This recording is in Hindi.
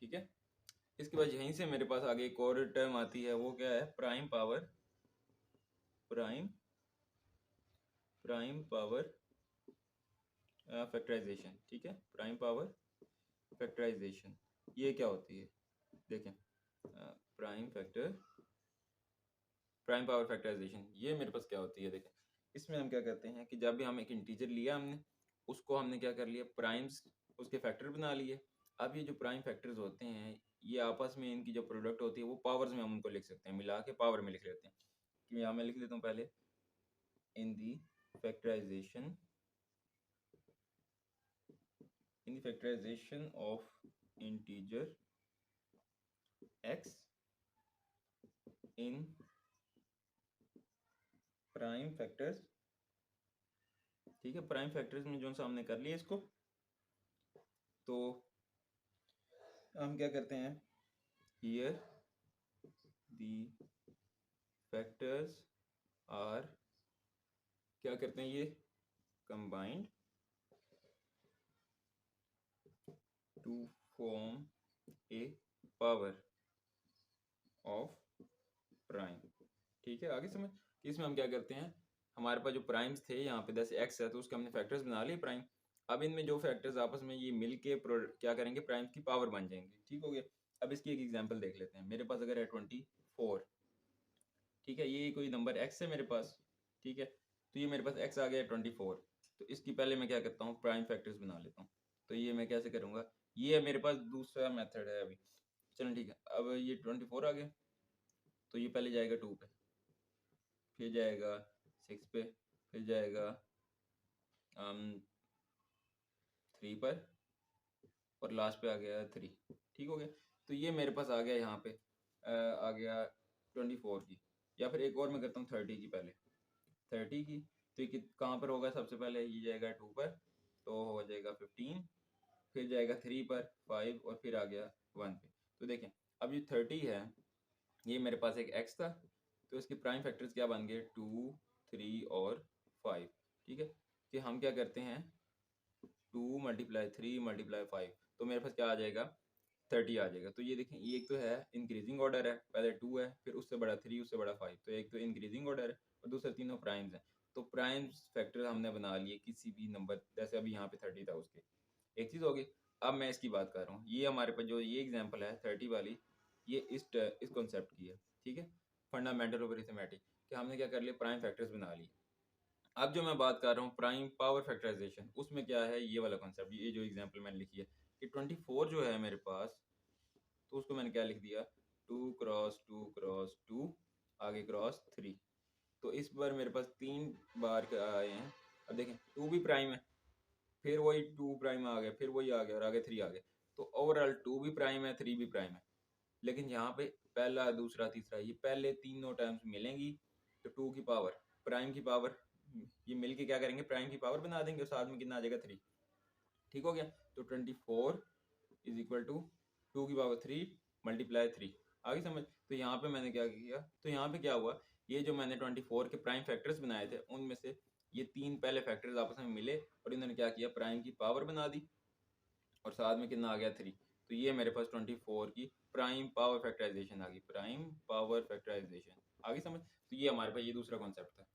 ठीक है। इसके बाद यहीं से मेरे पास आगे एक और टर्म आती है, वो क्या है, प्राइम पावर फैक्टराइजेशन। ठीक है, प्राइम पावर फैक्टराइजेशन ये क्या होती है, देखें, प्राइम पावर फैक्टराइजेशन ये मेरे पास क्या होती है। देखें, इसमें हम क्या करते हैं कि जब भी हम एक इंटीजर लिया हमने, उसको हमने क्या कर लिया, प्राइम्स उसके फैक्टर बना लिए। अब ये जो प्राइम फैक्टर्स होते हैं, ये आपस में इनकी जो प्रोडक्ट होती है वो पावर्स में हम उनको लिख सकते हैं, मिला के पावर में लिख लेते हैं। कि यहाँ मैं लिख देता हूँ पहले, in the factorization of integer x in prime factors. ठीक है, प्राइम फैक्टर्स में जो सा हमने कर लिया इसको, तो हम क्या करते हैं, हियर दी फैक्टर्स आर, क्या करते हैं, ये combined to form a power of prime. ठीक है, आगे समझ। इसमें हम क्या करते हैं, हमारे पास जो प्राइम्स थे यहाँ पे 10x है, तो उसके हमने फैक्टर्स बना लिए प्राइम। अब इनमें जो फैक्टर्स आपस में ये मिल के क्या करेंगे, प्राइम्स की पावर बन जाएंगे। ठीक हो गया। अब इसकी एक एग्जांपल देख लेते हैं। मेरे पास अगर है 24, ठीक है, ये कोई नंबर x है मेरे पास, ठीक है, तो ये मेरे पास x आ गया 24। तो इसकी पहले मैं क्या करता हूँ, प्राइम फैक्टर्स बना लेता हूँ। तो ये मैं कैसे करूँगा, ये मेरे पास दूसरा मेथड है अभी। चलो ठीक है, अब ये 24 आ गया, तो ये पहले जाएगा 2 पे, फिर जाएगा 6 पे, फिर जाएगा 3 पर, और लास्ट पे आ गया 3। ठीक हो गया। तो ये मेरे पास आ गया यहाँ पे आ गया 24 की। या फिर एक और मैं करता हूँ 30 की, पहले 30 की। तो ये कहाँ पर होगा, सबसे पहले ये जाएगा 2 पर, तो हो जाएगा 15, फिर जाएगा 3 पर 5, और फिर आ गया 1 पे। तो देखें, अब ये 30 है, ये मेरे पास एक x था, तो इसके प्राइम फैक्टर्स क्या बन गए, 2, 3 और 5। ठीक है, कि हम क्या करते हैं, 2 × 3 × 5, तो मेरे पास क्या आ जाएगा, 30 आ जाएगा। तो ये देखें, ये एक तो है इंक्रीजिंग ऑर्डर है, पहले 2 है, फिर उससे बड़ा 3, उससे बड़ा 5, तो एक तो इंक्रीजिंग ऑर्डर है, और दूसरे तीनों प्राइम्स हैं। तो प्राइम्स फैक्टर हमने बना लिए किसी भी नंबर, जैसे अभी यहाँ पे 30 था, उसके एक चीज़ होगी। अब मैं इसकी बात कर रहा हूँ, ये हमारे पास जो ये एग्जाम्पल है 30 वाली, ये इस कॉन्सेप्ट की है। ठीक है, फंडामेंटल ऑफ अरिथमेटिक, कि हमने क्या कर लिया, प्राइम फैक्टर्स बना लिए। अब जो मैं बात कर रहा हूँ प्राइम पावर फैक्टराइजेशन, उसमें क्या है, ये वाला कॉन्सेप्ट, ये जो एग्जांपल मैंने लिखी है कि 24 जो है मेरे पास, तो उसको मैंने क्या लिख दिया, 2 क्रॉस 2 क्रॉस 2 आगे क्रॉस 3। तो इस बार मेरे पास 3 बार आए हैं। अब देखें, 2 भी प्राइम है, फिर वही 2 प्राइम आ गया, फिर वही आ गया, और आगे 3 आ गया। तो ओवरऑल 2 भी प्राइम है, 3 भी प्राइम है। लेकिन यहाँ पे पहला, दूसरा, तीसरा, ये पहले तीनों टर्म्स मिलेंगी, तो 2 की पावर, प्राइम की पावर, ये मिलके क्या करेंगे, प्राइम की पावर बना देंगे, और साथ में कितना आ जाएगा, 3। ठीक हो गया। तो 24 इज इक्वल टू 2 की पावर 3 × 3। आगे समझ। तो यहाँ पे मैंने क्या किया, तो यहाँ पे क्या हुआ, ये जो मैंने 24 के प्राइम फैक्टर्स बनाए थे, उनमें से ये 3 पहले फैक्टर्स आपस में मिले, और इन्होंने क्या किया, प्राइम की पावर बना दी, और साथ में कितना आ गया, 3। तो ये मेरे पास 24 की प्राइम पावर फैक्टराइजेशन आ गई, प्राइम पावर फैक्टराइजेशन। आगे समझ। तो ये हमारे पास ये दूसरा कॉन्सेप्ट था।